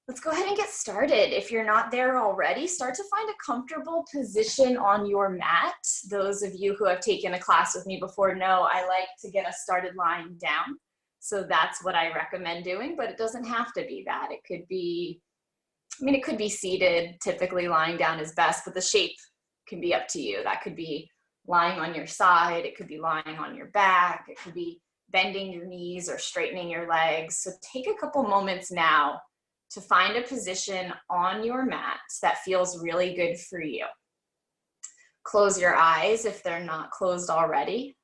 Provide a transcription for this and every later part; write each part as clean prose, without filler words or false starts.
Let's go ahead and get started. If you're not there already, start to find a comfortable position on your mat. Those of you who have taken a class with me before know I like to get us started lying down. So that's what I recommend doing, but it doesn't have to be that. It could be, it could be seated. Typically lying down is best, but the shape can be up to you. That could be lying on your side. It could be lying on your back. It could be bending your knees or straightening your legs. So take a couple moments now to find a position on your mat that feels really good for you. Close your eyes if they're not closed already.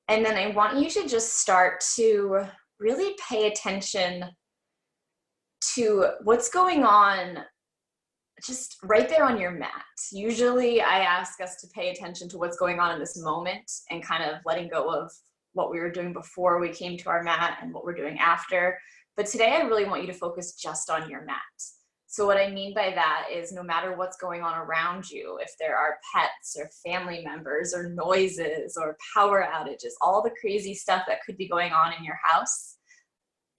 And then I want you to just start to really pay attention to what's going on just right there on your mat. Usually I ask us to pay attention to what's going on in this moment and kind of letting go of what we were doing before we came to our mat and what we're doing after. But today I really want you to focus just on your mat. So what I mean by that is no matter what's going on around you, if there are pets or family members or noises or power outages, all the crazy stuff that could be going on in your house,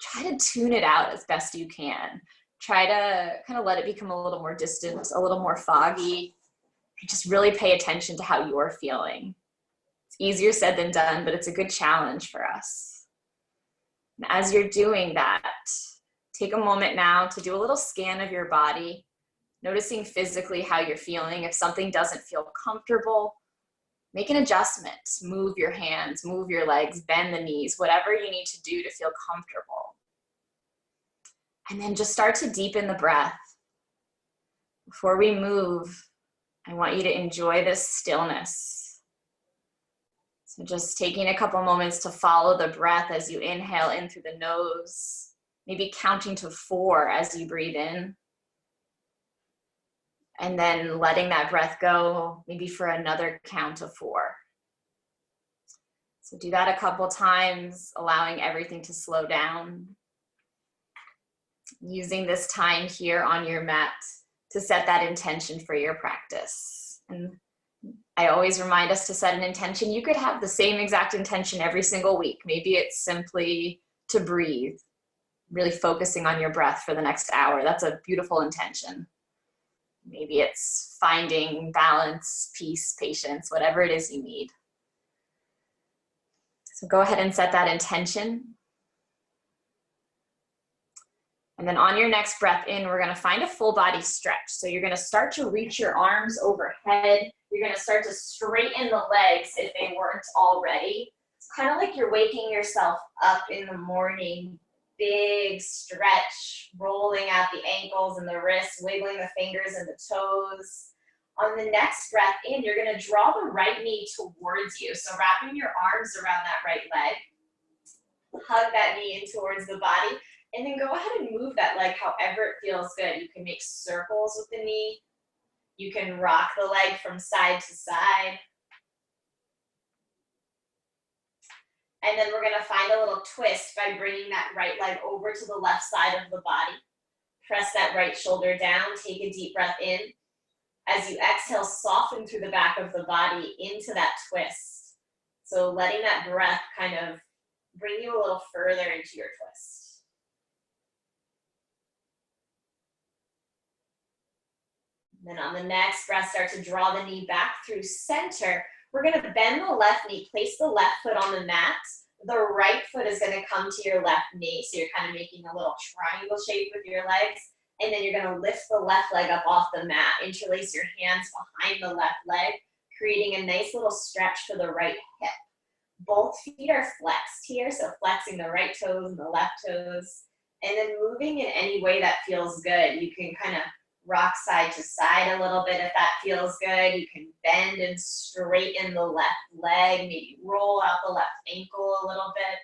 try to tune it out as best you can. Try to kind of let it become a little more distant, a little more foggy. Just really pay attention to how you're feeling. It's easier said than done, but it's a good challenge for us. And as you're doing that, take a moment now to do a little scan of your body, noticing physically how you're feeling. If something doesn't feel comfortable, make an adjustment. Move your hands, move your legs, bend the knees, whatever you need to do to feel comfortable. And then just start to deepen the breath. Before we move, I want you to enjoy this stillness. So just taking a couple moments to follow the breath as you inhale in through the nose, maybe counting to 4 as you breathe in. And then letting that breath go, maybe for another count of 4. So do that a couple times, allowing everything to slow down. Using this time here on your mat to set that intention for your practice. And I always remind us to set an intention. You could have the same exact intention every single week. Maybe it's simply to breathe, really focusing on your breath for the next hour. That's a beautiful intention. Maybe it's finding balance, peace, patience, whatever it is you need. So go ahead and set that intention. And then on your next breath in, we're gonna find a full body stretch. So you're gonna start to reach your arms overhead. You're gonna start to straighten the legs if they weren't already. It's kind of like you're waking yourself up in the morning. Big stretch, rolling out the ankles and the wrists, wiggling the fingers and the toes. On the next breath in, you're gonna draw the right knee towards you. So wrapping your arms around that right leg. Hug that knee in towards the body. And then go ahead and move that leg however it feels good. You can make circles with the knee. You can rock the leg from side to side. And then we're gonna find a little twist by bringing that right leg over to the left side of the body. Press that right shoulder down, take a deep breath in. As you exhale, soften through the back of the body into that twist. So letting that breath kind of bring you a little further into your twist. Then on the next breath, start to draw the knee back through center. We're gonna bend the left knee, place the left foot on the mat. The right foot is gonna come to your left knee. So you're kind of making a little triangle shape with your legs. And then you're gonna lift the left leg up off the mat. Interlace your hands behind the left leg, creating a nice little stretch for the right hip. Both feet are flexed here, so flexing the right toes and the left toes. And then moving in any way that feels good. You can kind of rock side to side a little bit if that feels good. You can bend and straighten the left leg, maybe roll out the left ankle a little bit.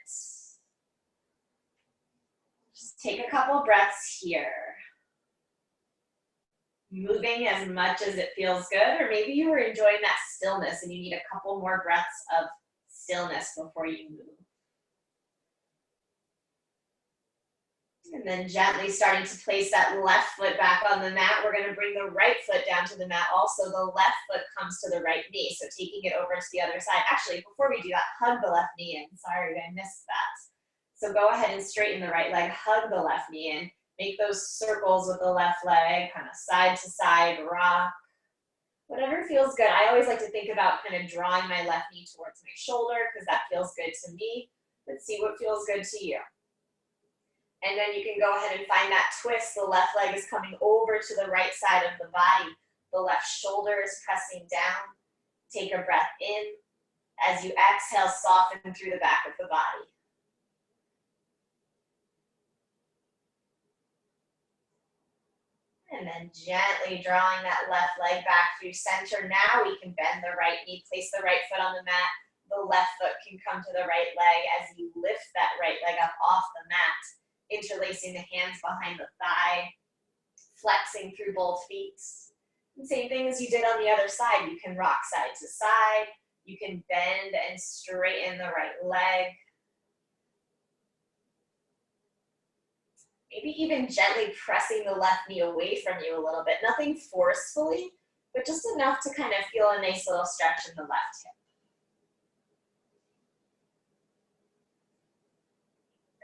Just take a couple breaths here. Moving as much as it feels good, or maybe you were enjoying that stillness and you need a couple more breaths of stillness before you move. And then gently starting to place that left foot back on the mat. We're gonna bring the right foot down to the mat. Also, the left foot comes to the right knee. So taking it over to the other side. Actually, before we do that, hug the left knee in. Sorry, I missed that. So go ahead and straighten the right leg, hug the left knee in. Make those circles with the left leg, kind of side to side rock. Whatever feels good. I always like to think about kind of drawing my left knee towards my shoulder because that feels good to me. Let's see what feels good to you. And then you can go ahead and find that twist. The left leg is coming over to the right side of the body. The left shoulder is pressing down. Take a breath in. As you exhale, soften through the back of the body. And then gently drawing that left leg back through center. Now we can bend the right knee, place the right foot on the mat. The left foot can come to the right leg as you lift that right leg up off the mat, interlacing the hands behind the thigh, flexing through both feet. And same thing as you did on the other side. You can rock side to side. You can bend and straighten the right leg. Maybe even gently pressing the left knee away from you a little bit. Nothing forcefully, but just enough to kind of feel a nice little stretch in the left hip.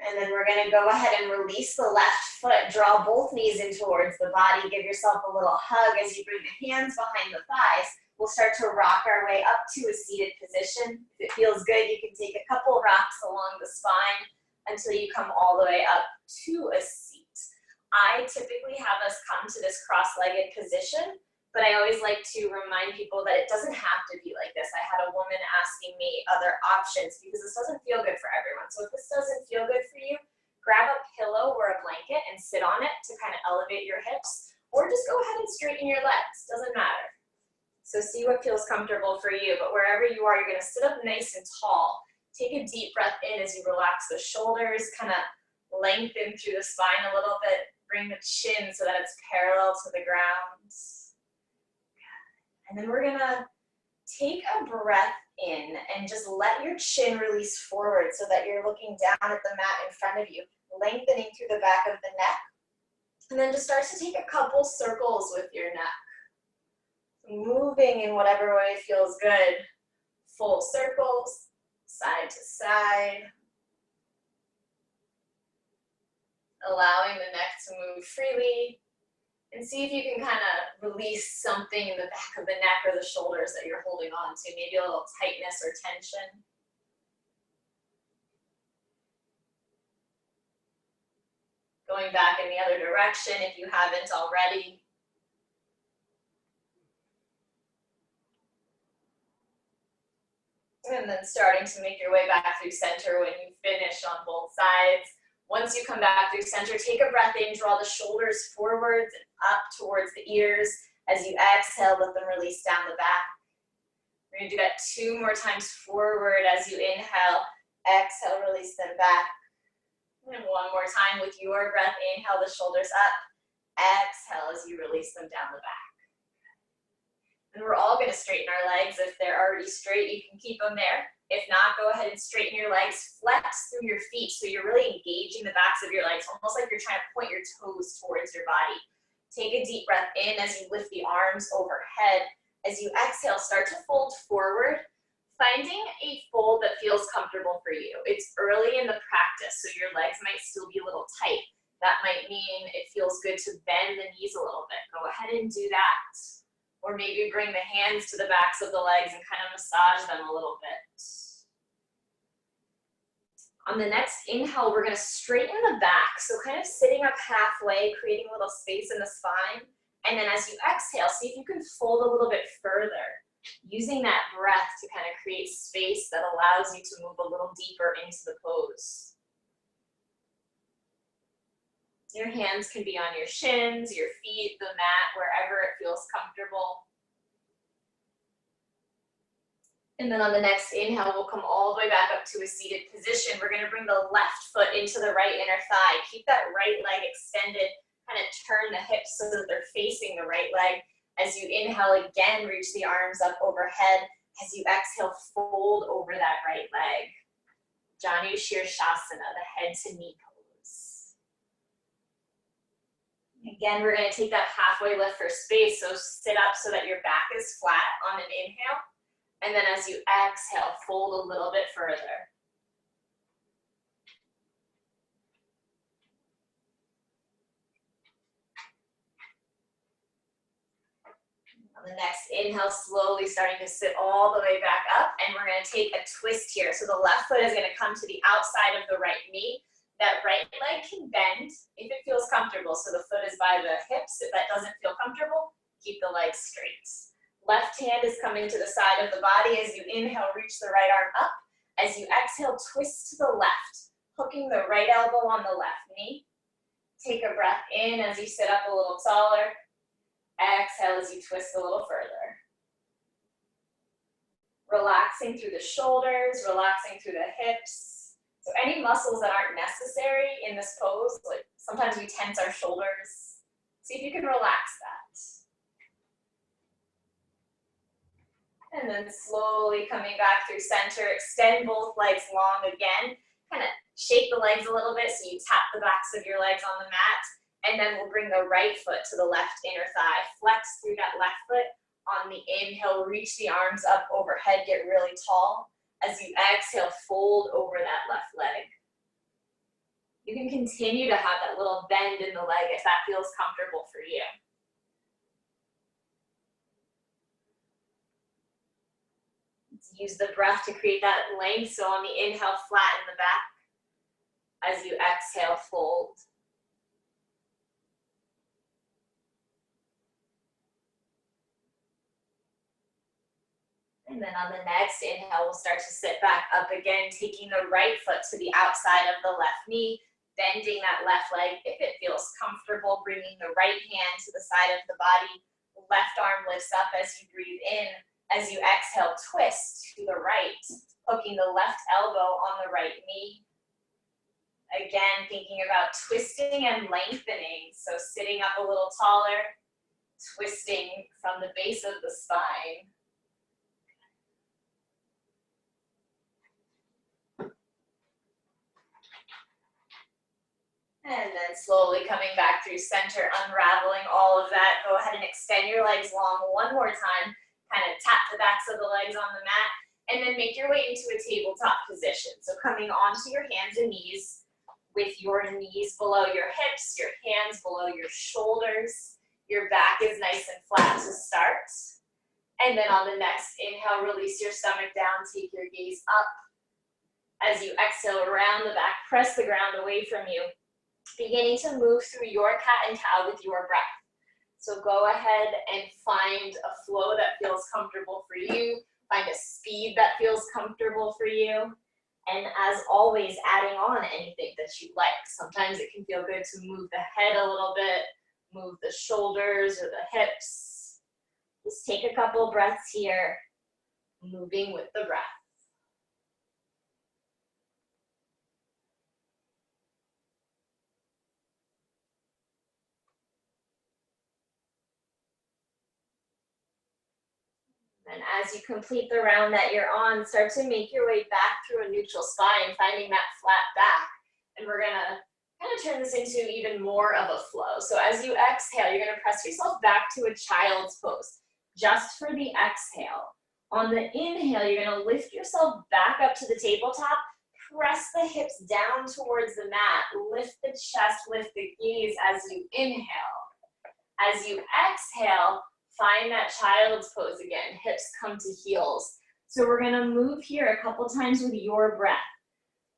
And then we're gonna go ahead and release the left foot. Draw both knees in towards the body. Give yourself a little hug as you bring the hands behind the thighs. We'll start to rock our way up to a seated position. If it feels good, you can take a couple rocks along the spine until you come all the way up to a seat. I typically have us come to this cross-legged position, but I always like to remind people that it doesn't have to be like this. I had a woman asking me other options because this doesn't feel good for everyone. So if this doesn't feel good for you, grab a pillow or a blanket and sit on it to kind of elevate your hips, or just go ahead and straighten your legs, doesn't matter. So see what feels comfortable for you, but wherever you are, you're gonna sit up nice and tall. Take a deep breath in as you relax the shoulders, kind of lengthen through the spine a little bit. Bring the chin so that it's parallel to the ground. And then we're gonna take a breath in and just let your chin release forward so that you're looking down at the mat in front of you, lengthening through the back of the neck. And then just start to take a couple circles with your neck. Moving in whatever way feels good. Full circles, side to side. Allowing the neck to move freely. And see if you can kind of release something in the back of the neck or the shoulders that you're holding on to. Maybe a little tightness or tension. Going back in the other direction if you haven't already. And then starting to make your way back through center when you finish on both sides. Once you come back through center, take a breath in, draw the shoulders forwards and up towards the ears. As you exhale, let them release down the back. We're gonna do that 2 more times forward as you inhale, exhale, release them back. And 1 more time with your breath, inhale the shoulders up, exhale as you release them down the back. And we're all gonna straighten our legs. If they're already straight, you can keep them there. If not, go ahead and straighten your legs, flex through your feet so you're really engaging the backs of your legs, almost like you're trying to point your toes towards your body. Take a deep breath in as you lift the arms overhead. As you exhale, start to fold forward, finding a fold that feels comfortable for you. It's early in the practice, so your legs might still be a little tight. That might mean it feels good to bend the knees a little bit. Go ahead and do that. Or maybe bring the hands to the backs of the legs and kind of massage them a little bit. On the next inhale, we're gonna straighten the back. So kind of sitting up halfway, creating a little space in the spine. And then as you exhale, see if you can fold a little bit further, using that breath to kind of create space that allows you to move a little deeper into the pose. Your hands can be on your shins, your feet, the mat, wherever it feels comfortable. And then on the next inhale, we'll come all the way back up to a seated position. We're gonna bring the left foot into the right inner thigh. Keep that right leg extended, kind of turn the hips so that they're facing the right leg. As you inhale again, reach the arms up overhead. As you exhale, fold over that right leg. Janu Shirshasana, the head to knee pose. Again, we're gonna take that halfway lift for space. So sit up so that your back is flat on an inhale. And then as you exhale, fold a little bit further. On the next inhale, slowly starting to sit all the way back up, and we're going to take a twist here. So the left foot is going to come to the outside of the right knee. That right leg can bend if it feels comfortable. So the foot is by the hips. If that doesn't feel comfortable, keep the legs straight. Left hand is coming to the side of the body. As you inhale, reach the right arm up. As you exhale, twist to the left, hooking the right elbow on the left knee. Take a breath in as you sit up a little taller. Exhale as you twist a little further. Relaxing through the shoulders, relaxing through the hips. So any muscles that aren't necessary in this pose, like sometimes we tense our shoulders. See if you can relax that. And then slowly coming back through center, extend both legs long again. Kind of shake the legs a little bit so you tap the backs of your legs on the mat. And then we'll bring the right foot to the left inner thigh. Flex through that left foot. On the inhale, reach the arms up overhead, get really tall. As you exhale, fold over that left leg. You can continue to have that little bend in the leg if that feels comfortable for you. Use the breath to create that length. So on the inhale, flatten the back. As you exhale, fold. And then on the next inhale, we'll start to sit back up again, taking the right foot to the outside of the left knee, bending that left leg if it feels comfortable, bringing the right hand to the side of the body. Left arm lifts up as you breathe in. As you exhale, twist to the right, hooking the left elbow on the right knee. Again, thinking about twisting and lengthening. So sitting up a little taller, twisting from the base of the spine. And then slowly coming back through center, unraveling all of that. Go ahead and extend your legs long one more time. Kind of tap the backs of the legs on the mat. And then make your way into a tabletop position. So coming onto your hands and knees with your knees below your hips, your hands below your shoulders. Your back is nice and flat to start. And then on the next inhale, release your stomach down, take your gaze up. As you exhale around the back, press the ground away from you. Beginning to move through your cat and cow with your breath. So go ahead and find a flow that feels comfortable for you. Find a speed that feels comfortable for you. And as always, adding on anything that you like. Sometimes it can feel good to move the head a little bit, move the shoulders or the hips. Just take a couple breaths here, moving with the breath. And as you complete the round that you're on, start to make your way back through a neutral spine, finding that flat back. And we're gonna kind of turn this into even more of a flow. So as you exhale, you're gonna press yourself back to a child's pose, just for the exhale. On the inhale, you're gonna lift yourself back up to the tabletop, press the hips down towards the mat, lift the chest, lift the gaze as you inhale. As you exhale, find that child's pose again, hips come to heels. So we're gonna move here a couple times with your breath.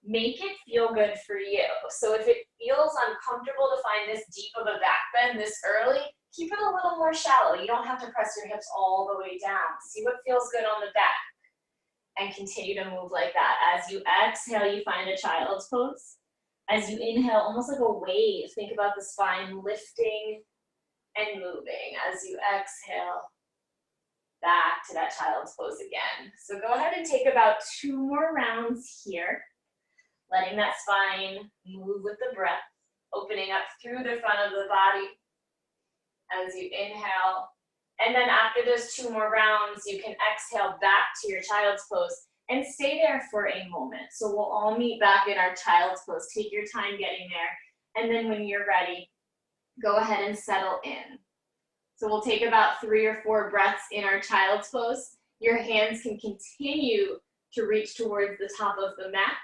Make it feel good for you. So if it feels uncomfortable to find this deep of a back bend this early, keep it a little more shallow. You don't have to press your hips all the way down. See what feels good on the back. And continue to move like that. As you exhale, you find a child's pose. As you inhale, almost like a wave, think about the spine lifting and moving. As you exhale, back to that child's pose again. So go ahead and take about 2 more rounds here, letting that spine move with the breath, opening up through the front of the body as you inhale. And then after those 2 more rounds, you can exhale back to your child's pose and stay there for a moment. So we'll all meet back in our child's pose. Take your time getting there. And then when you're ready, go ahead and settle in. So we'll take about 3 or 4 breaths in our child's pose. Your hands can continue to reach towards the top of the mat,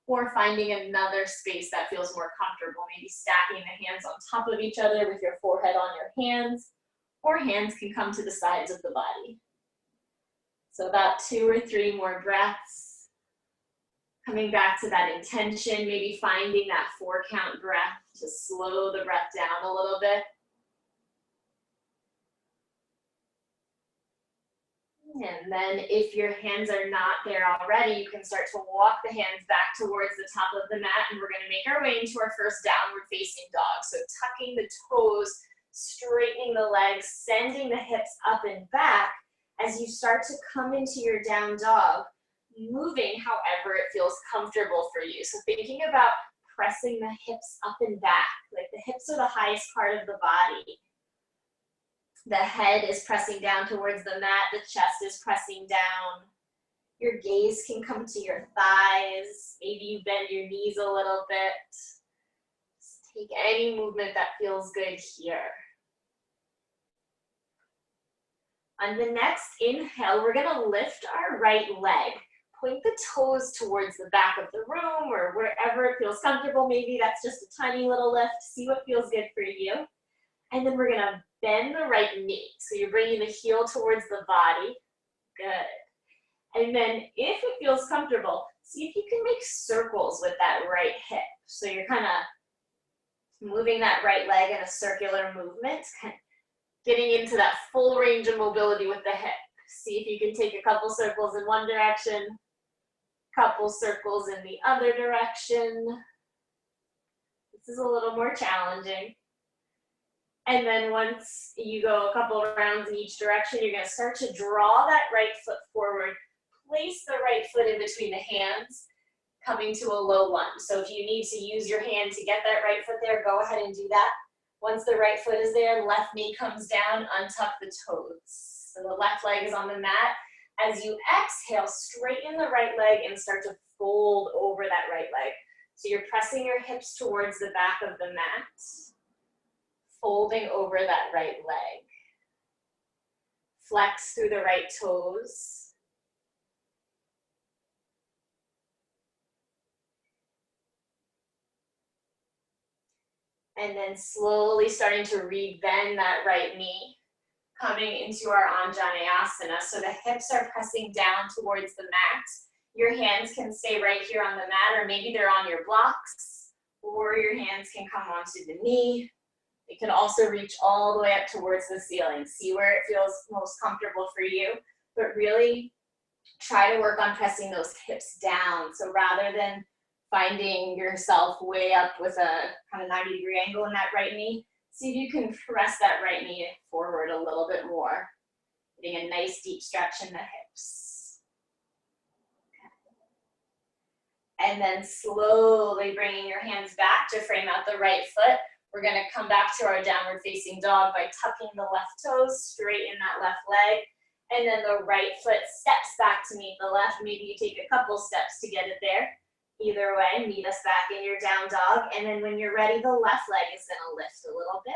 or finding another space that feels more comfortable. Maybe stacking the hands on top of each other with your forehead on your hands, or hands can come to the sides of the body. So about 2 or 3 more breaths. Coming back to that intention, maybe finding that 4-count breath to slow the breath down a little bit. And then if your hands are not there already, you can start to walk the hands back towards the top of the mat, and we're gonna make our way into our first downward facing dog. So tucking the toes, straightening the legs, sending the hips up and back as you start to come into your down dog, moving however it feels comfortable for you. So thinking about pressing the hips up and back, like the hips are the highest part of the body. The head is pressing down towards the mat, the chest is pressing down. Your gaze can come to your thighs. Maybe you bend your knees a little bit. Just take any movement that feels good here. On the next inhale, we're gonna lift our right leg. Point the toes towards the back of the room or wherever it feels comfortable. Maybe that's just a tiny little lift. See what feels good for you. And then we're gonna bend the right knee. So you're bringing the heel towards the body. Good. And then if it feels comfortable, see if you can make circles with that right hip. So you're kind of moving that right leg in a circular movement, kind of getting into that full range of mobility with the hip. See if you can take a couple circles in one direction, couple circles in the other direction. This is a little more challenging. And then once you go a couple of rounds in each direction, you're gonna start to draw that right foot forward. Place the right foot in between the hands, coming to a low lunge. So if you need to use your hand to get that right foot there, go ahead and do that. Once the right foot is there, left knee comes down, untuck the toes. So the left leg is on the mat. As you exhale, straighten the right leg and start to fold over that right leg. So you're pressing your hips towards the back of the mat, folding over that right leg. Flex through the right toes. And then slowly starting to rebend that right knee, coming into our Anjaneyasana. So the hips are pressing down towards the mat. Your hands can stay right here on the mat, or maybe they're on your blocks, or your hands can come onto the knee. It can also reach all the way up towards the ceiling. See where it feels most comfortable for you, but really try to work on pressing those hips down. So rather than finding yourself way up with a kind of 90-degree angle in that right knee, see if you can press that right knee forward a little bit more, getting a nice deep stretch in the hips. And then slowly bringing your hands back to frame out the right foot. We're gonna come back to our downward facing dog by tucking the left toes, straighten that left leg, and then the right foot steps back to meet the left. Maybe you take a couple steps to get it there. Either way, meet us back in your down dog, and then when you're ready, the left leg is gonna lift a little bit.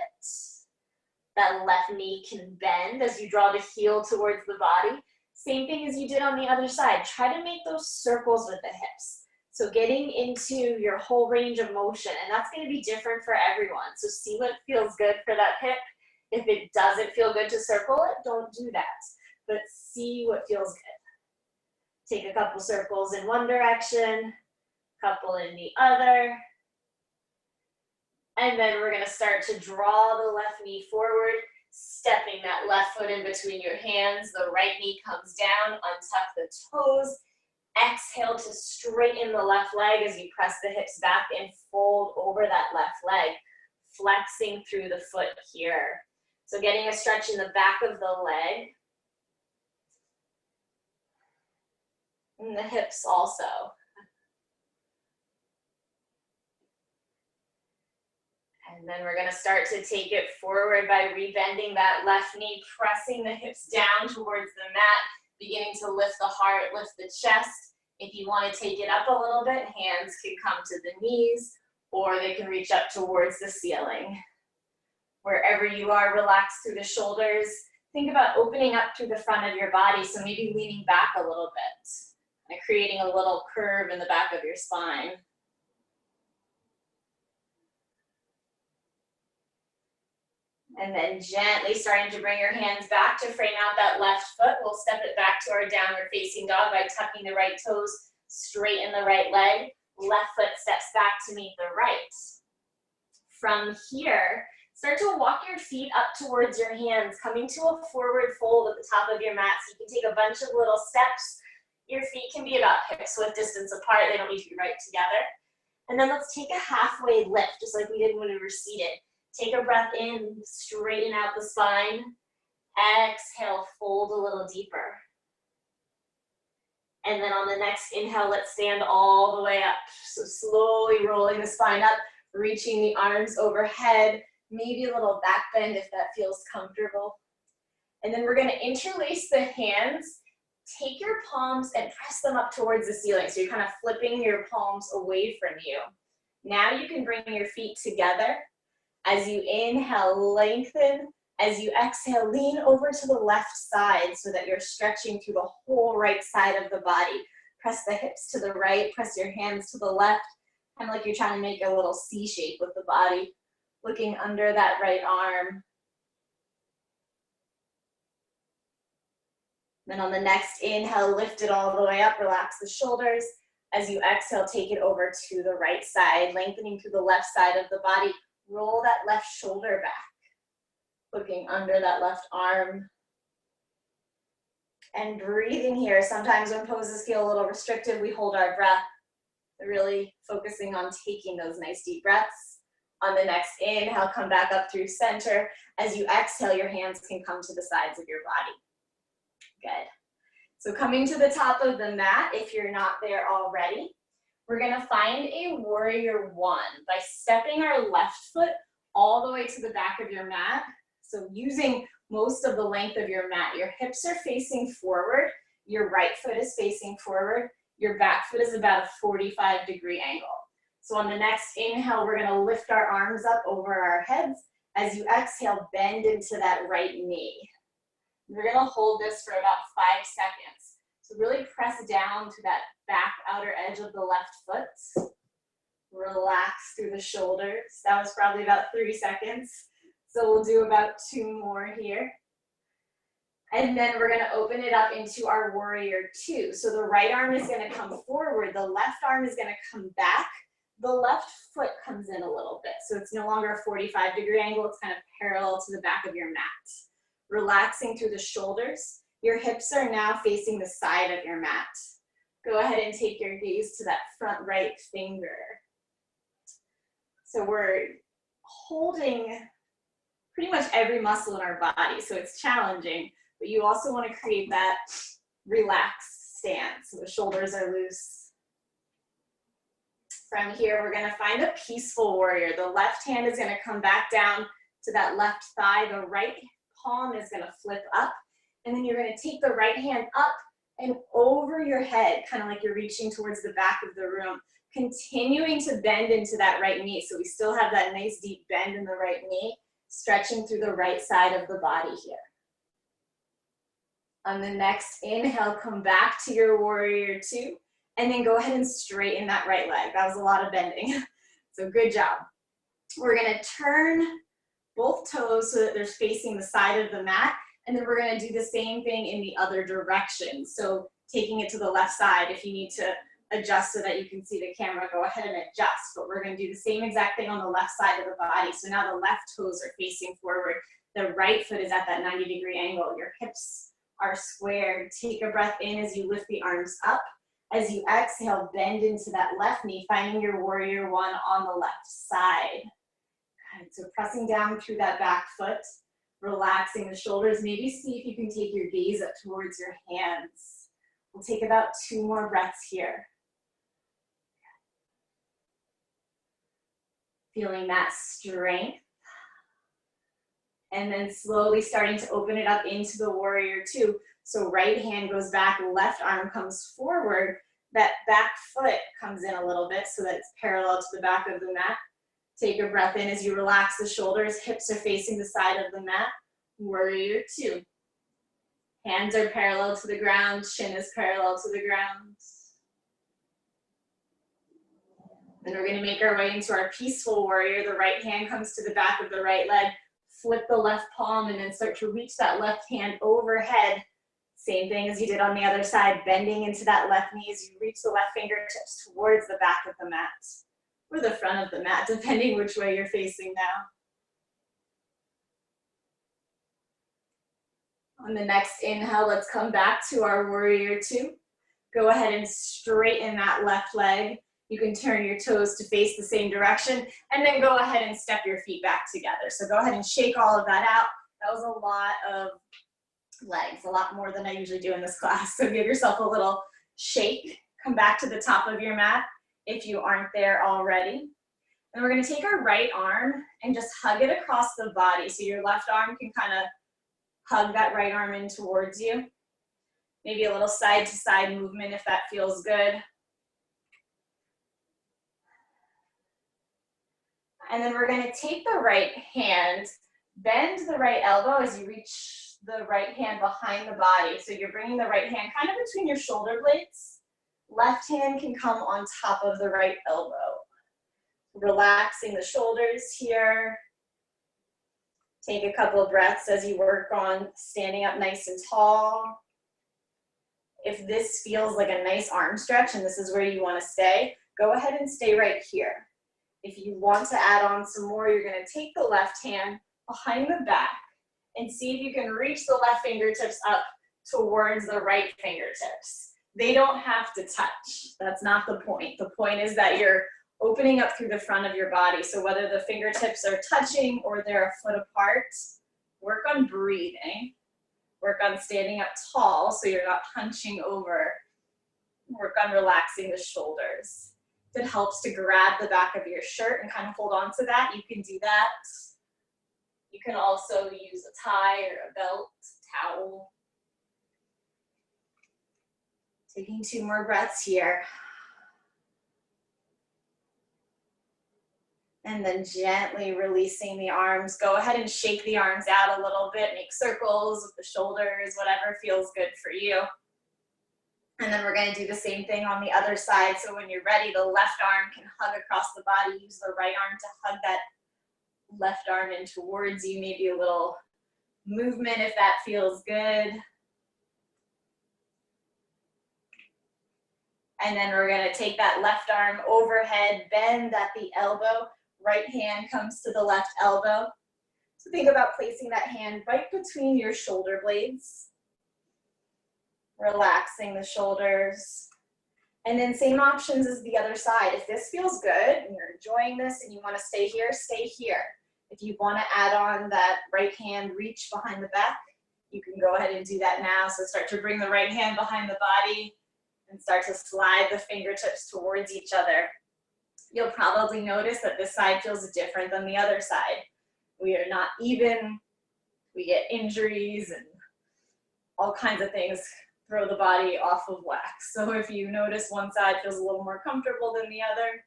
That left knee can bend as you draw the heel towards the body. Same thing as you did on the other side. Try to make those circles with the hips. So getting into your whole range of motion, and that's gonna be different for everyone. So see what feels good for that hip. If it doesn't feel good to circle it, don't do that, but see what feels good. Take a couple circles in one direction, couple in the other. And then we're gonna start to draw the left knee forward, stepping that left foot in between your hands. The right knee comes down, untuck the toes. Exhale to straighten the left leg as you press the hips back and fold over that left leg, flexing through the foot here. So getting a stretch in the back of the leg. And the hips also. And then we're gonna start to take it forward by rebending that left knee, pressing the hips down towards the mat, beginning to lift the heart, lift the chest. If you wanna take it up a little bit, hands can come to the knees, or they can reach up towards the ceiling. Wherever you are, relax through the shoulders. Think about opening up through the front of your body, so maybe leaning back a little bit, and creating a little curve in the back of your spine. And then gently starting to bring your hands back to frame out that left foot. We'll step it back to our downward facing dog by tucking the right toes, straighten the right leg. Left foot steps back to meet the right. From here, start to walk your feet up towards your hands, coming to a forward fold at the top of your mat. So you can take a bunch of little steps. Your feet can be about hips width distance apart. They don't need to be right together. And then let's take a halfway lift, just like we did when we were seated. Take a breath in, straighten out the spine. Exhale, fold a little deeper. And then on the next inhale, let's stand all the way up. So slowly rolling the spine up, reaching the arms overhead, maybe a little back bend if that feels comfortable. And then we're gonna interlace the hands. Take your palms and press them up towards the ceiling. So you're kind of flipping your palms away from you. Now you can bring your feet together. As you inhale, lengthen. As you exhale, lean over to the left side so that you're stretching through the whole right side of the body. Press the hips to the right, press your hands to the left, kind of like you're trying to make a little C shape with the body, looking under that right arm. Then on the next inhale, lift it all the way up, relax the shoulders. As you exhale, take it over to the right side, lengthening through the left side of the body. Roll that left shoulder back, looking under that left arm. And breathing here. Sometimes when poses feel a little restrictive, we hold our breath, really focusing on taking those nice deep breaths. On the next inhale, come back up through center. As you exhale, your hands can come to the sides of your body. Good. So coming to the top of the mat, if you're not there already, we're gonna find a warrior one by stepping our left foot all the way to the back of your mat. So using most of the length of your mat, your hips are facing forward, your right foot is facing forward, your back foot is about a 45-degree angle. So on the next inhale, we're gonna lift our arms up over our heads. As you exhale, bend into that right knee. We're gonna hold this for about 5 seconds. So really press down to that back outer edge of the left foot. Relax through the shoulders. That was probably about 3 seconds. So we'll do about 2 more here. And then we're gonna open it up into our warrior two. So the right arm is gonna come forward, the left arm is gonna come back, the left foot comes in a little bit. So it's no longer a 45-degree angle, it's kind of parallel to the back of your mat. Relaxing through the shoulders. Your hips are now facing the side of your mat. Go ahead and take your gaze to that front right finger. So we're holding pretty much every muscle in our body, so it's challenging, but you also want to create that relaxed stance. So the shoulders are loose. From here, we're gonna find a peaceful warrior. The left hand is gonna come back down to that left thigh. The right palm is gonna flip up, and then you're gonna take the right hand up and over your head, kind of like you're reaching towards the back of the room, continuing to bend into that right knee. So we still have that nice deep bend in the right knee, stretching through the right side of the body here. On the next inhale, come back to your warrior two, and then go ahead and straighten that right leg. That was a lot of bending, so good job. We're gonna turn both toes so that they're facing the side of the mat, and then we're gonna do the same thing in the other direction. So taking it to the left side, if you need to adjust so that you can see the camera, go ahead and adjust, but we're gonna do the same exact thing on the left side of the body. So now the left toes are facing forward, the right foot is at that 90-degree angle, your hips are squared. Take a breath in as you lift the arms up. As you exhale, bend into that left knee, finding your warrior one on the left side. Good. So pressing down through that back foot, relaxing the shoulders. Maybe see if you can take your gaze up towards your hands. We'll take about 2 more breaths here. Feeling that strength. And then slowly starting to open it up into the warrior two. So right hand goes back, left arm comes forward. That back foot comes in a little bit so that it's parallel to the back of the mat. Take a breath in as you relax the shoulders. Hips are facing the side of the mat. Warrior two. Hands are parallel to the ground. Chin is parallel to the ground. Then we're going to make our way into our peaceful warrior. The right hand comes to the back of the right leg. flip the left palm and then start to reach that left hand overhead. Same thing as you did on the other side, bending into that left knee as you reach the left fingertips towards the back of the mat or the front of the mat, depending which way you're facing now. On the next inhale, let's come back to our warrior two. Go ahead and straighten that left leg. You can turn your toes to face the same direction, and then go ahead and step your feet back together. So go ahead and shake all of that out. That was a lot of legs, a lot more than I usually do in this class. So give yourself a little shake. Come back to the top of your mat if you aren't there already. And we're gonna take our right arm and just hug it across the body. So your left arm can kind of hug that right arm in towards you. Maybe a little side to side movement if that feels good. And then we're gonna take the right hand, bend the right elbow as you reach the right hand behind the body. So you're bringing the right hand kind of between your shoulder blades. Left hand can come on top of the right elbow. Relaxing the shoulders here. Take a couple of breaths as you work on standing up nice and tall. If this feels like a nice arm stretch and this is where you want to stay, go ahead and stay right here. If you want to add on some more, you're going to take the left hand behind the back and see if you can reach the left fingertips up towards the right fingertips. They don't have to touch. That's not the point. The point is that you're opening up through the front of your body. So whether the fingertips are touching or they're a foot apart, work on breathing. Work on standing up tall so you're not hunching over. Work on relaxing the shoulders. If it helps to grab the back of your shirt and kind of hold on to that, you can do that. You can also use a tie or a belt, towel. Taking 2 more breaths here. And then gently releasing the arms. Go ahead and shake the arms out a little bit. Make circles with the shoulders, whatever feels good for you. And then we're going to do the same thing on the other side. So when you're ready, the left arm can hug across the body. Use the right arm to hug that left arm in towards you. Maybe a little movement if that feels good. And then we're going to take that left arm overhead, bend at the elbow. Right hand comes to the left elbow. So think about placing that hand right between your shoulder blades. Relaxing the shoulders. And then same options as the other side. If this feels good and you're enjoying this and you want to stay here, stay here. If you want to add on that right hand reach behind the back, you can go ahead and do that now. So start to bring the right hand behind the body and start to slide the fingertips towards each other. You'll probably notice that this side feels different than the other side. We are not even, we get injuries and all kinds of things throw the body off of whack. So if you notice one side feels a little more comfortable than the other,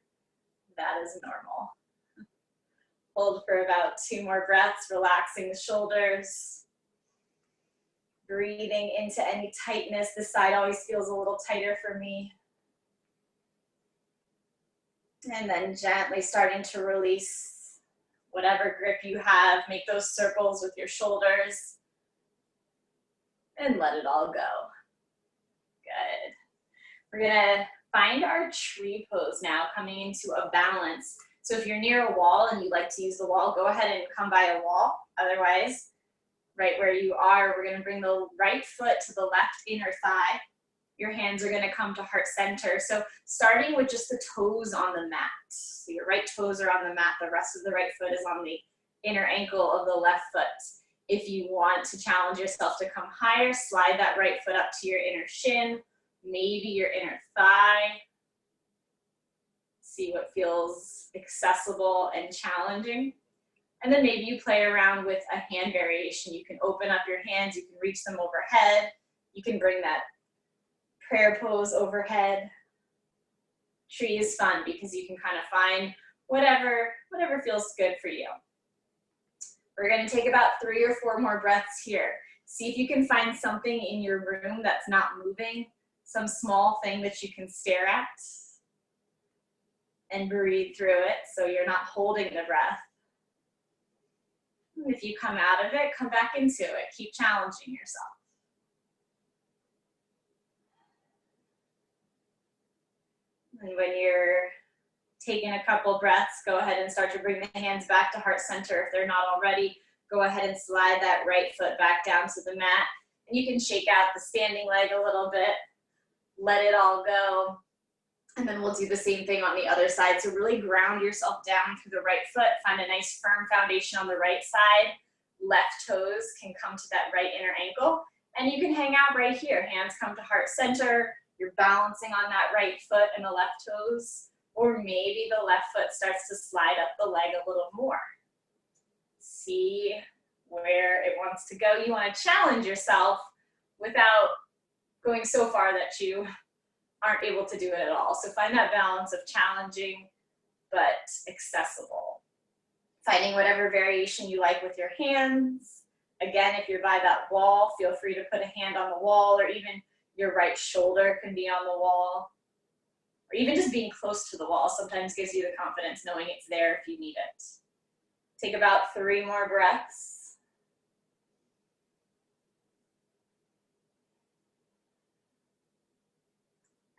that is normal. Hold for about 2 more breaths, relaxing the shoulders. Breathing into any tightness. This side always feels a little tighter for me. And then gently starting to release whatever grip you have. Make those circles with your shoulders. And let it all go. Good. We're gonna find our tree pose now, coming into a balance. So if you're near a wall and you like to use the wall, go ahead and come by a wall. Otherwise, right where you are, we're gonna bring the right foot to the left inner thigh. Your hands are gonna come to heart center. So starting with just the toes on the mat. So your right toes are on the mat, the rest of the right foot is on the inner ankle of the left foot. If you want to challenge yourself to come higher, slide that right foot up to your inner shin, maybe your inner thigh. See what feels accessible and challenging. And then maybe you play around with a hand variation. You can open up your hands, you can reach them overhead. You can bring that prayer pose overhead. Tree is fun because you can kind of find whatever feels good for you. We're gonna take about 3 or 4 more breaths here. See if you can find something in your room that's not moving, some small thing that you can stare at and breathe through it so you're not holding the breath. If you come out of it, come back into it. Keep challenging yourself. And when you're taking a couple breaths, go ahead and start to bring the hands back to heart center. If they're not already, go ahead and slide that right foot back down to the mat. And you can shake out the standing leg a little bit. Let it all go. And then we'll do the same thing on the other side. So really ground yourself down through the right foot. Find a nice firm foundation on the right side. Left toes can come to that right inner ankle. And you can hang out right here. Hands come to heart center. You're balancing on that right foot and the left toes. Or maybe the left foot starts to slide up the leg a little more. See where it wants to go. You want to challenge yourself without going so far that you aren't able to do it at all. So find that balance of challenging but accessible. Finding whatever variation you like with your hands. Again, if you're by that wall, feel free to put a hand on the wall, or even your right shoulder can be on the wall. Or even just being close to the wall sometimes gives you the confidence knowing it's there if you need it. Take about 3 more breaths.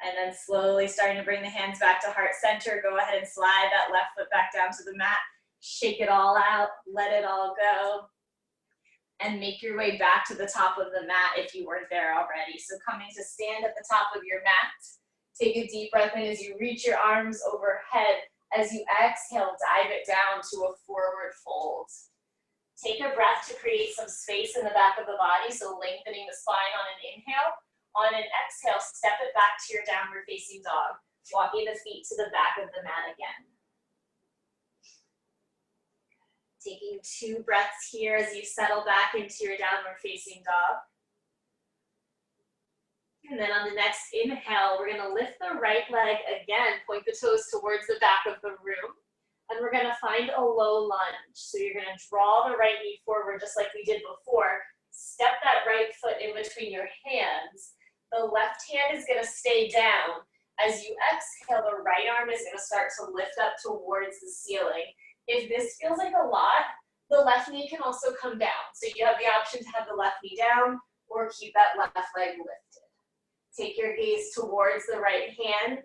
And then slowly starting to bring the hands back to heart center. Go ahead and slide that left foot back down to the mat. Shake it all out, let it all go. And make your way back to the top of the mat if you weren't there already. So coming to stand at the top of your mat. Take a deep breath in as you reach your arms overhead. As you exhale, dive it down to a forward fold. Take a breath to create some space in the back of the body, so lengthening the spine on an inhale. On an exhale, step it back to your downward facing dog, walking the feet to the back of the mat again. Taking 2 breaths here as you settle back into your downward facing dog. And then on the next inhale, we're gonna lift the right leg again, point the toes towards the back of the room. And we're gonna find a low lunge. So you're gonna draw the right knee forward just like we did before. Step that right foot in between your hands. The left hand is gonna stay down. As you exhale, the right arm is gonna start to lift up towards the ceiling. If this feels like a lot, the left knee can also come down. So you have the option to have the left knee down or keep that left leg lifted. Take your gaze towards the right hand.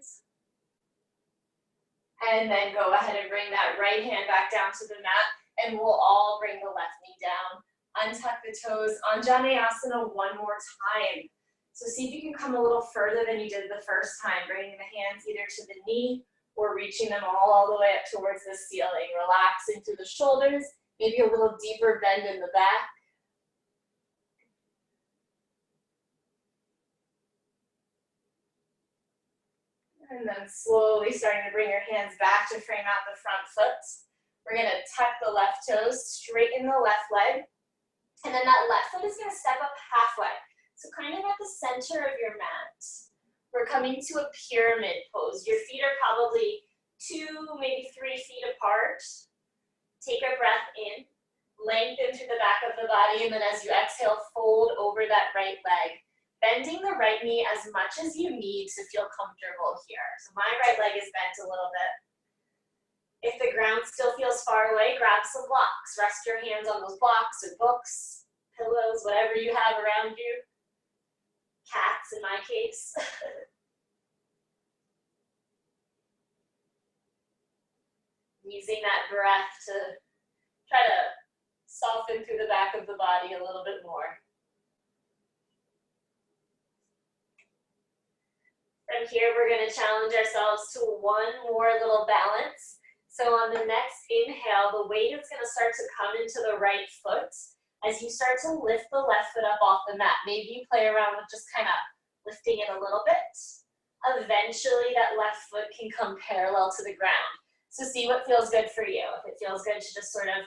And then go ahead and bring that right hand back down to the mat. And we'll all bring the left knee down. Untuck the toes. Anjaneyasana 1 more time. So see if you can come a little further than you did the first time, bringing the hands either to the knee or reaching them all the way up towards the ceiling. Relaxing through the shoulders, maybe a little deeper bend in the back. And then slowly starting to bring your hands back to frame out the front foot. We're gonna tuck the left toes, straighten the left leg. And then that left foot is gonna step up halfway. So kind of at the center of your mat, we're coming to a pyramid pose. Your feet are probably 2, maybe 3 feet apart. Take a breath in, lengthen through the back of the body, and then as you exhale, fold over that right leg. Bending the right knee as much as you need to feel comfortable here. So my right leg is bent a little bit. If the ground still feels far away, grab some blocks. Rest your hands on those blocks or books, pillows, whatever you have around you. Cats in my case. Using that breath to try to soften through the back of the body a little bit more. From here, we're going to challenge ourselves to 1 more little balance. So on the next inhale, the weight is going to start to come into the right foot as you start to lift the left foot up off the mat. Maybe you play around with just kind of lifting it a little bit. Eventually, that left foot can come parallel to the ground. So see what feels good for you. If it feels good to just sort of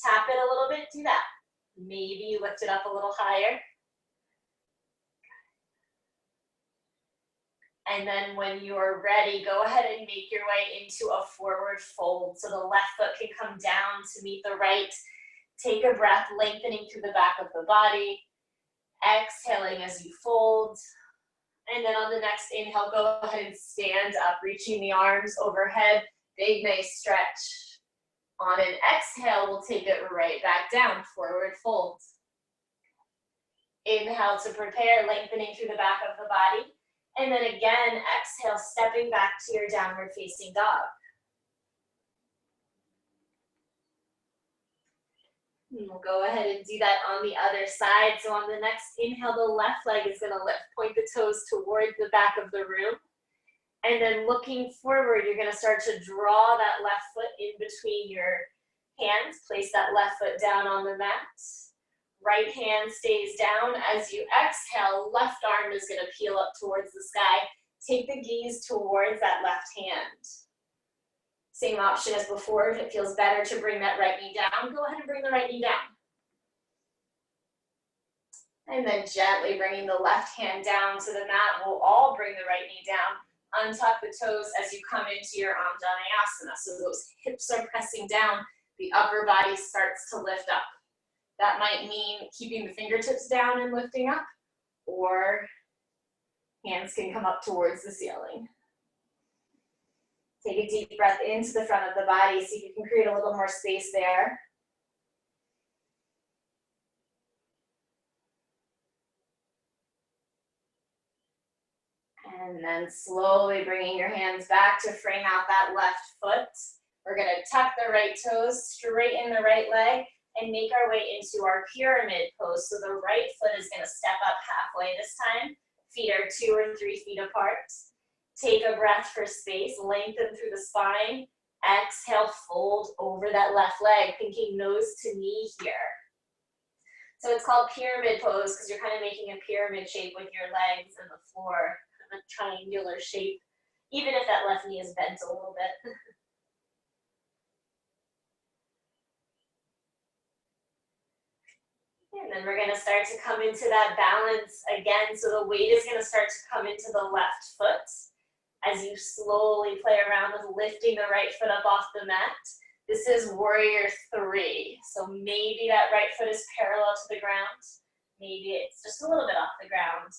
tap it a little bit, do that. Maybe you lift it up a little higher. And then when you're ready, go ahead and make your way into a forward fold. So the left foot can come down to meet the right. Take a breath, lengthening through the back of the body. Exhaling as you fold. And then on the next inhale, go ahead and stand up, reaching the arms overhead. Big, nice stretch. On an exhale, we'll take it right back down, forward fold. Inhale to prepare, lengthening through the back of the body. And then again, exhale, stepping back to your downward facing dog. And we'll go ahead and do that on the other side. So on the next inhale, the left leg is gonna lift. Point the toes towards the back of the room. And then looking forward, you're gonna start to draw that left foot in between your hands. Place that left foot down on the mat. Right hand stays down. As you exhale, left arm is gonna peel up towards the sky. Take the gaze towards that left hand. Same option as before. If it feels better to bring that right knee down, go ahead and bring the right knee down. And then gently bringing the left hand down to the mat. We'll all bring the right knee down. Untuck the toes as you come into your Anjaneyasana. So those hips are pressing down. The upper body starts to lift up. That might mean keeping the fingertips down and lifting up, or hands can come up towards the ceiling. Take a deep breath into the front of the body. See if you can create a little more space there. And then slowly bringing your hands back to frame out that left foot. We're gonna tuck the right toes, straighten the right leg, and make our way into our pyramid pose. So the right foot is gonna step up halfway this time. Feet are 2 or 3 feet apart. Take a breath for space, lengthen through the spine. Exhale, fold over that left leg, thinking nose to knee here. So it's called pyramid pose because you're kind of making a pyramid shape with your legs and the floor, kind of triangular shape, even if that left knee is bent a little bit. And then we're gonna start to come into that balance again. So the weight is gonna start to come into the left foot as you slowly play around with lifting the right foot up off the mat. This is warrior 3. So maybe that right foot is parallel to the ground. Maybe it's just a little bit off the ground.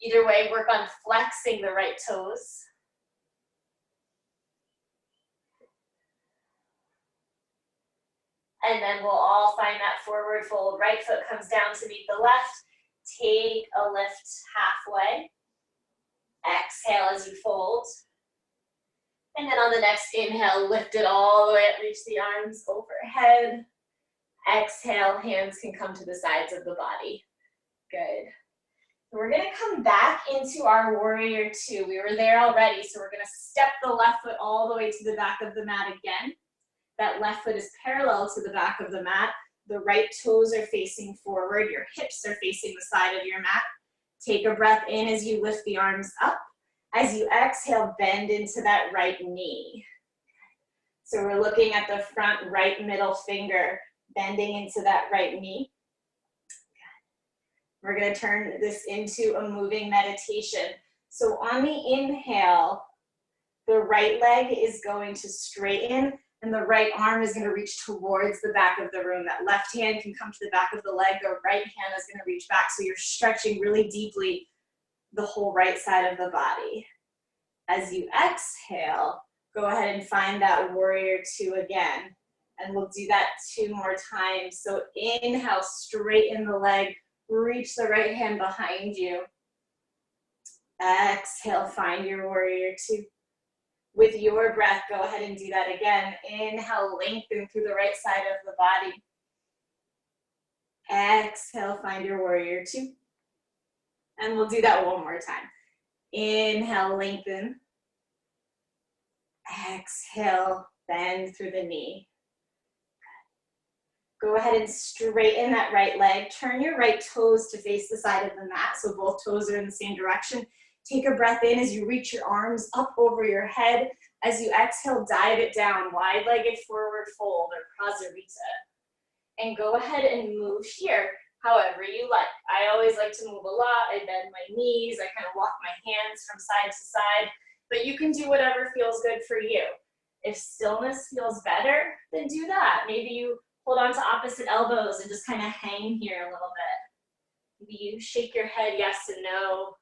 Either way, work on flexing the right toes. And then we'll all find that forward fold. Right foot comes down to meet the left. Take a lift halfway. Exhale as you fold. And then on the next inhale, lift it all the way up, reach the arms overhead. Exhale, hands can come to the sides of the body. Good. We're gonna come back into our warrior 2. We were there already, so we're gonna step the left foot all the way to the back of the mat again. That left foot is parallel to the back of the mat. The right toes are facing forward. Your hips are facing the side of your mat. Take a breath in as you lift the arms up. As you exhale, bend into that right knee. So we're looking at the front right middle finger, bending into that right knee. We're gonna turn this into a moving meditation. So on the inhale, the right leg is going to straighten and the right arm is gonna reach towards the back of the room. That left hand can come to the back of the leg, the right hand is gonna reach back. So you're stretching really deeply the whole right side of the body. As you exhale, go ahead and find that warrior 2 again. And we'll do that 2 more times. So inhale, straighten the leg, reach the right hand behind you. Exhale, find your warrior 2. With your breath, go ahead and do that again. Inhale, lengthen through the right side of the body. Exhale, find your warrior 2. And we'll do that 1 more time. Inhale, lengthen. Exhale, bend through the knee. Go ahead and straighten that right leg. Turn your right toes to face the side of the mat, so both toes are in the same direction. Take a breath in as you reach your arms up over your head. As you exhale, dive it down, wide-legged forward fold or prasarita. And go ahead and move here however you like. I always like to move a lot. I bend my knees, I kind of walk my hands from side to side, but you can do whatever feels good for you. If stillness feels better, then do that. Maybe you hold on to opposite elbows and just kind of hang here a little bit. Maybe you shake your head yes and no.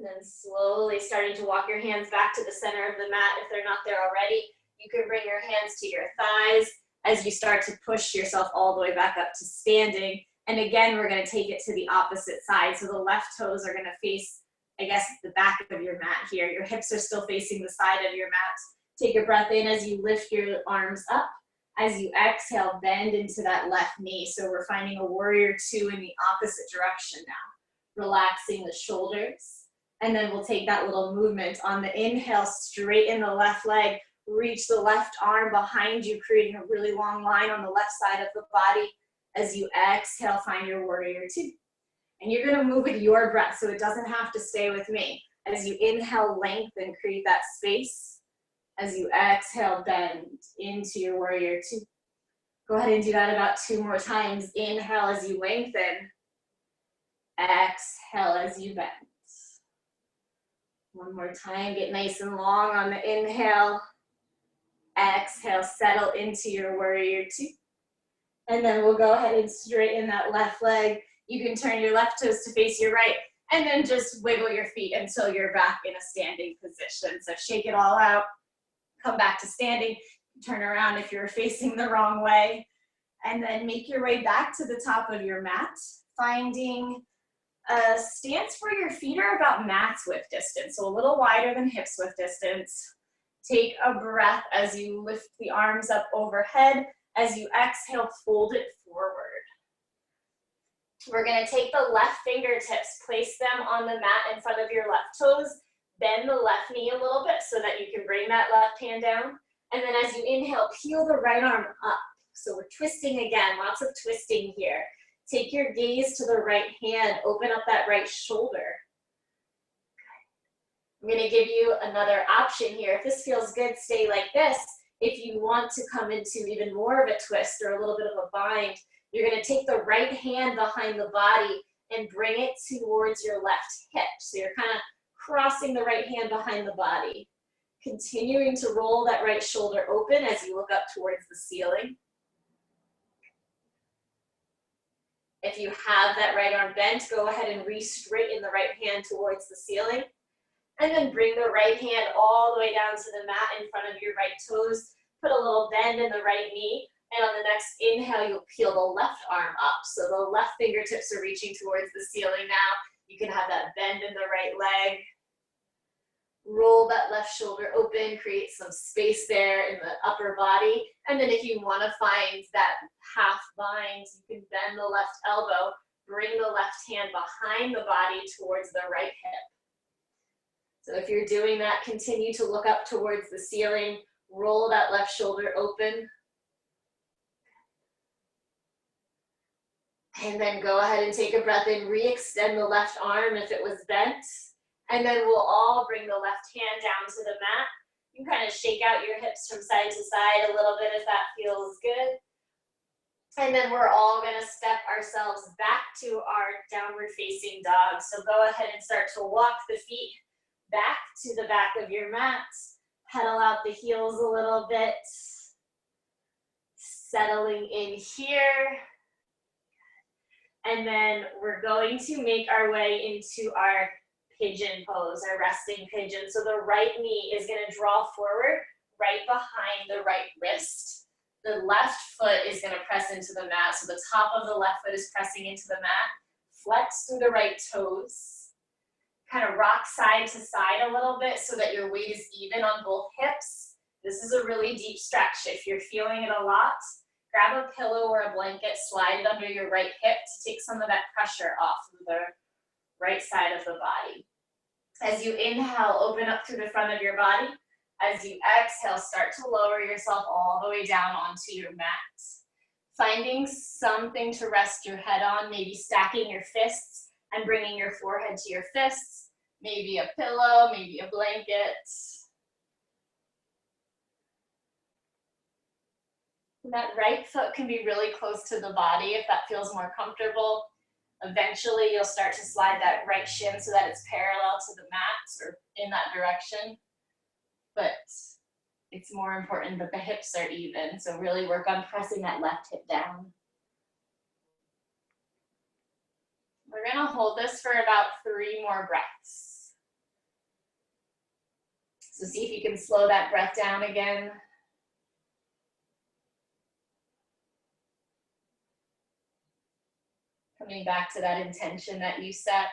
And then slowly starting to walk your hands back to the center of the mat if they're not there already. You can bring your hands to your thighs as you start to push yourself all the way back up to standing. And again, we're gonna take it to the opposite side. So the left toes are gonna face, I guess, the back of your mat here. Your hips are still facing the side of your mat. Take a breath in as you lift your arms up. As you exhale, bend into that left knee. So we're finding a warrior two in the opposite direction now. Relaxing the shoulders. And then we'll take that little movement. On the inhale, straighten the left leg. Reach the left arm behind you, creating a really long line on the left side of the body. As you exhale, find your warrior two. And you're gonna move with your breath, so it doesn't have to stay with me. As you inhale, lengthen, create that space. As you exhale, bend into your warrior two. Go ahead and do that about 2 more times. Inhale as you lengthen. Exhale as you bend. 1 more time, get nice and long on the inhale. Exhale, settle into your warrior two. And then we'll go ahead and straighten that left leg. You can turn your left toes to face your right, and then just wiggle your feet until you're back in a standing position. So shake it all out, come back to standing, turn around if you're facing the wrong way, and then make your way back to the top of your mat, finding a stance where your feet are about mat width distance, so a little wider than hips width distance. Take a breath as you lift the arms up overhead. As you exhale, fold it forward. We're gonna take the left fingertips, place them on the mat in front of your left toes, bend the left knee a little bit so that you can bring that left hand down. And then as you inhale, peel the right arm up. So we're twisting again, lots of twisting here. Take your gaze to the right hand, open up that right shoulder. I'm gonna give you another option here. If this feels good, stay like this. If you want to come into even more of a twist or a little bit of a bind, you're gonna take the right hand behind the body and bring it towards your left hip. So you're kind of crossing the right hand behind the body. Continuing to roll that right shoulder open as you look up towards the ceiling. If you have that right arm bent, go ahead and re-straighten the right hand towards the ceiling. And then bring the right hand all the way down to the mat in front of your right toes. Put a little bend in the right knee. And on the next inhale, you'll peel the left arm up. So the left fingertips are reaching towards the ceiling now. You can have that bend in the right leg. Roll that left shoulder open, create some space there in the upper body. And then if you want to find that half bind, you can bend the left elbow, bring the left hand behind the body towards the right hip. So if you're doing that, continue to look up towards the ceiling, roll that left shoulder open. And then go ahead and take a breath in, re-extend the left arm if it was bent. And then we'll all bring the left hand down to the mat. You can kind of shake out your hips from side to side a little bit if that feels good. And then we're all gonna step ourselves back to our downward facing dog. So go ahead and start to walk the feet back to the back of your mat. Pedal out the heels a little bit. Settling in here. And then we're going to make our way into our pigeon pose, our resting pigeon. So the right knee is gonna draw forward, right behind the right wrist. The left foot is gonna press into the mat. So the top of the left foot is pressing into the mat. Flex through the right toes. Kind of rock side to side a little bit so that your weight is even on both hips. This is a really deep stretch. If you're feeling it a lot, grab a pillow or a blanket, slide it under your right hip to take some of that pressure off of the right side of the body. As you inhale, open up through the front of your body. As you exhale, start to lower yourself all the way down onto your mat. Finding something to rest your head on, maybe stacking your fists and bringing your forehead to your fists, maybe a pillow, maybe a blanket. That right foot can be really close to the body if that feels more comfortable. Eventually, you'll start to slide that right shin so that it's parallel to the mat or in that direction. But it's more important that the hips are even. So really work on pressing that left hip down. We're gonna hold this for about 3 more breaths. So see if you can slow that breath down again. Coming back to that intention that you set.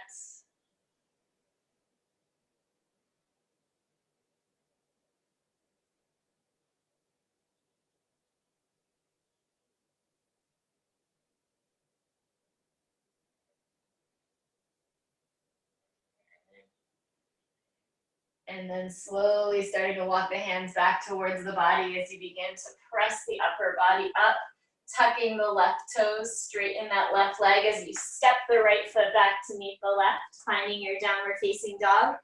And then slowly starting to walk the hands back towards the body as you begin to press the upper body up, tucking the left toes, straighten that left leg as you step the right foot back to meet the left, finding your downward facing dog.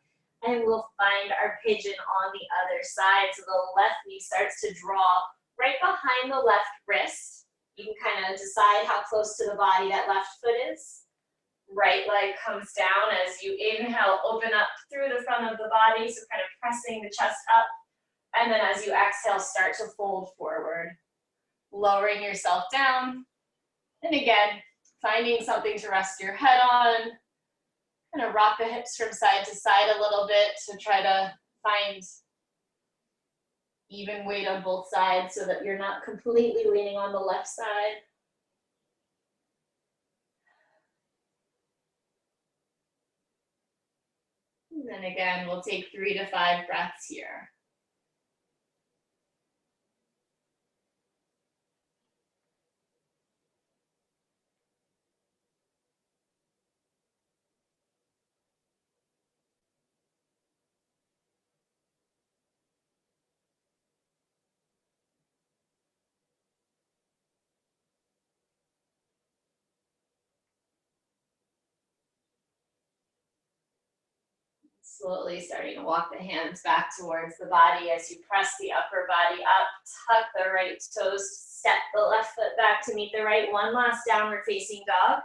And we'll find our pigeon on the other side. So the left knee starts to draw right behind the left wrist. You can kind of decide how close to the body that left foot is. Right leg comes down as you inhale, open up through the front of the body, so kind of pressing the chest up. And then as you exhale, start to fold forward, lowering yourself down. And again, finding something to rest your head on. Kind of rock the hips from side to side a little bit to try to find even weight on both sides so that you're not completely leaning on the left side. And then again, we'll take 3 to 5 breaths here. Slowly starting to walk the hands back towards the body as you press the upper body up, tuck the right toes, step the left foot back to meet the right. One last downward facing dog.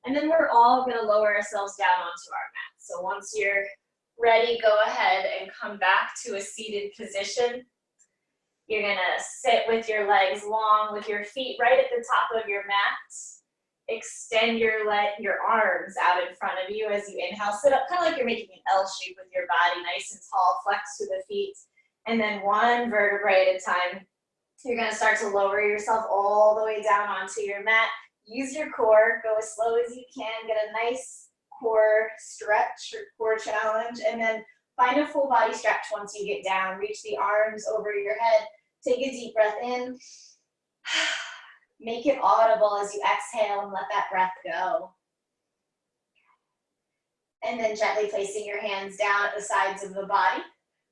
And then we're all gonna lower ourselves down onto our mat. So once you're ready, go ahead and come back to a seated position. You're gonna sit with your legs long, with your feet right at the top of your mat. Extend your arms out in front of you as you inhale. Sit up kind of like you're making an L shape with your body, nice and tall, flex to the feet. And then one vertebrae at a time. You're going to start to lower yourself all the way down onto your mat. Use your core, go as slow as you can, get a nice core stretch or core challenge, and then find a full body stretch once you get down. Reach the arms over your head. Take a deep breath in. Make it audible as you exhale and let that breath go. And then gently placing your hands down at the sides of the body.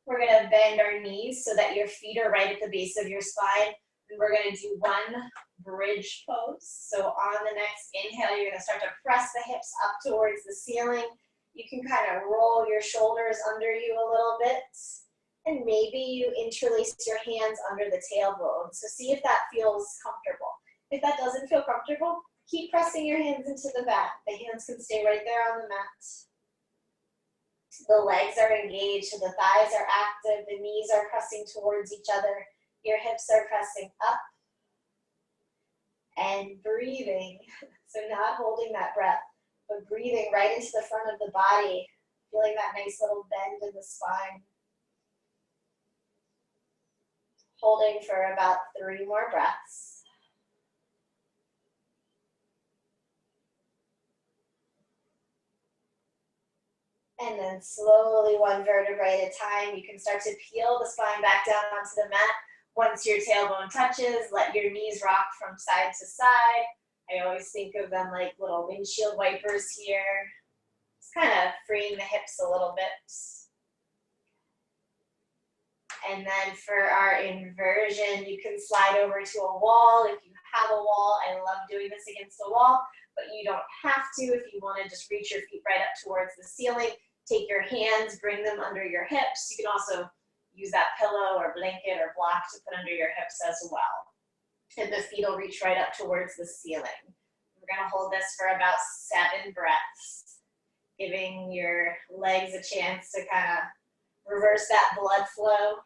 We're going to bend our knees so that your feet are right at the base of your spine. And we're going to do one bridge pose. So on the next inhale, you're going to start to press the hips up towards the ceiling. You can kind of roll your shoulders under you a little bit. And maybe you interlace your hands under the tailbone. So see if that feels comfortable. If that doesn't feel comfortable, keep pressing your hands into the mat. The hands can stay right there on the mat. The legs are engaged, so the thighs are active, the knees are pressing towards each other, your hips are pressing up, and breathing. So not holding that breath, but breathing right into the front of the body, feeling that nice little bend in the spine. Holding for about 3 more breaths. And then slowly, one vertebrae at a time, you can start to peel the spine back down onto the mat. Once your tailbone touches, let your knees rock from side to side. I always think of them like little windshield wipers here. Just kind of freeing the hips a little bit. And then for our inversion, you can slide over to a wall if you have a wall. I love doing this against a wall, but you don't have to if you want to just reach your feet right up towards the ceiling. Take your hands, bring them under your hips. You can also use that pillow or blanket or block to put under your hips as well. And the feet will reach right up towards the ceiling. We're going to hold this for about 7 breaths, giving your legs a chance to kind of reverse that blood flow.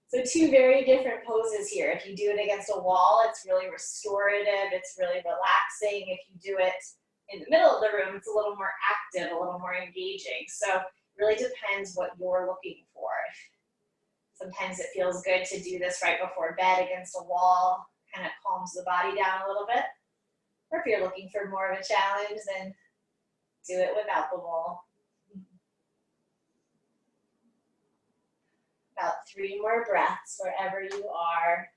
So 2 very different poses here. If you do it against a wall, it's really restorative, it's really relaxing. If you do it in the middle of the room, it's a little more active, a little more engaging. So Really depends what you're looking for. Sometimes it feels good to do this right before bed against a wall, kind of calms the body down a little bit. Or if you're looking for more of a challenge, then do it without the wall. About 3 more breaths wherever you are.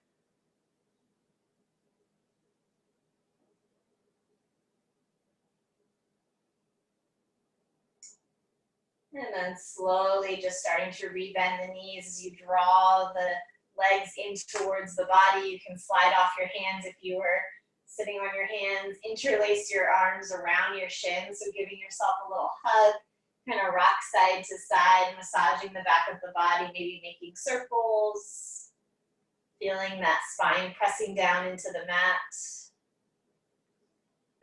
And then slowly just starting to rebend the knees as you draw the legs in towards the body. You can slide off your hands if you were sitting on your hands. Interlace your arms around your shins, so giving yourself a little hug. Kind of rock side to side, massaging the back of the body, maybe making circles. Feeling that spine pressing down into the mat.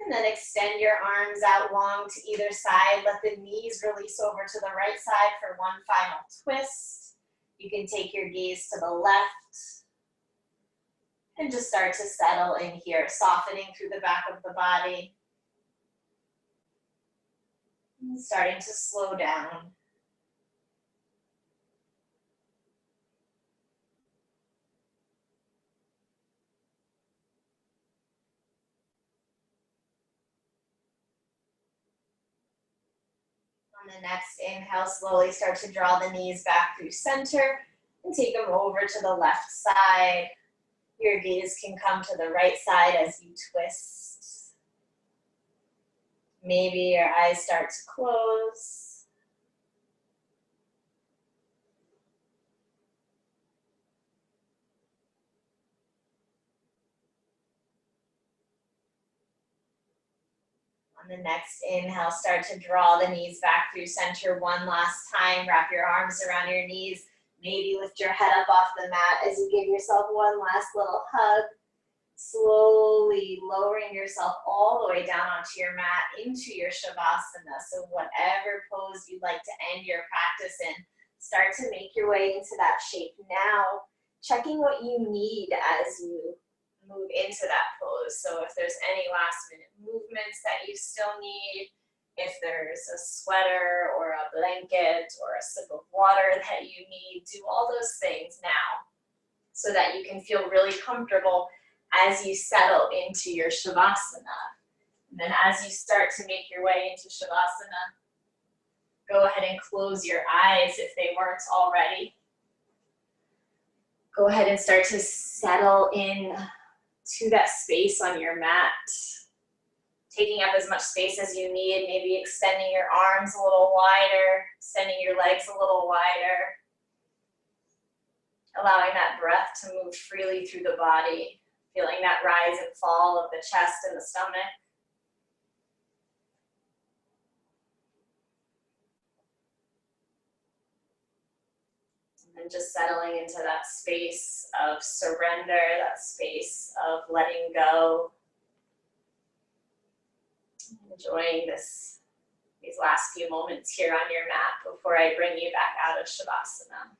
And then extend your arms out long to either side. Let the knees release over to the right side for one final twist. You can take your gaze to the left. And just start to settle in here, softening through the back of the body. And starting to slow down. On the next inhale, slowly start to draw the knees back through center and take them over to the left side. Your gaze can come to the right side as you twist. Maybe your eyes start to close. On the next inhale, start to draw the knees back through center one last time. Wrap your arms around your knees. Maybe lift your head up off the mat as you give yourself one last little hug. Slowly lowering yourself all the way down onto your mat into your Shavasana. So whatever pose you'd like to end your practice in, start to make your way into that shape now. Checking what you need as you move into that pose. So if there's any last minute movements that you still need, if there's a sweater or a blanket or a sip of water that you need, do all those things now so that you can feel really comfortable as you settle into your Shavasana. And then as you start to make your way into Shavasana, go ahead and close your eyes if they weren't already. Go ahead and start to settle in to that space on your mat. Taking up as much space as you need, maybe extending your arms a little wider, extending your legs a little wider. Allowing that breath to move freely through the body, feeling that rise and fall of the chest and the stomach. And just settling into that space of surrender, that space of letting go. Enjoying these last few moments here on your mat before I bring you back out of Shavasana.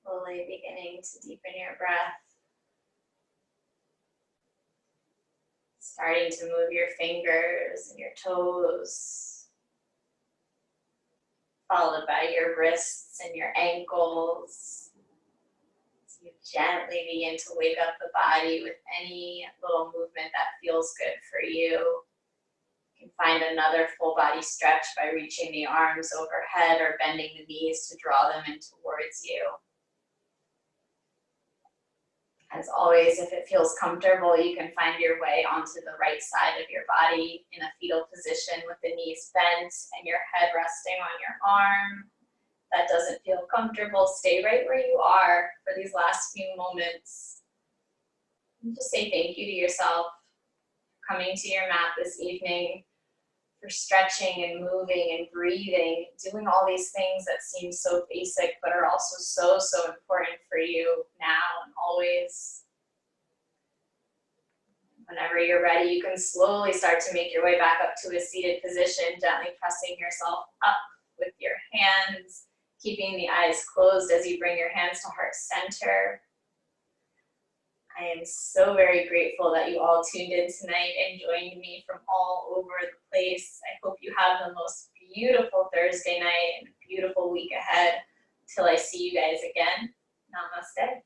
Slowly beginning to deepen your breath. Starting to move your fingers and your toes, followed by your wrists and your ankles. So you gently begin to wake up the body with any little movement that feels good for you. You can find another full body stretch by reaching the arms overhead or bending the knees to draw them in towards you. As always, if it feels comfortable, you can find your way onto the right side of your body in a fetal position with the knees bent and your head resting on your arm. If that doesn't feel comfortable, stay right where you are for these last few moments. And just say thank you to yourself for coming to your mat this evening, for stretching and moving and breathing, doing all these things that seem so basic but are also so, so important for you now and always. Whenever you're ready, you can slowly start to make your way back up to a seated position, gently pressing yourself up with your hands, keeping the eyes closed as you bring your hands to heart center. I am so very grateful that you all tuned in tonight and joined me from all over the place. I hope you have the most beautiful Thursday night and a beautiful week ahead. Till I see you guys again, namaste.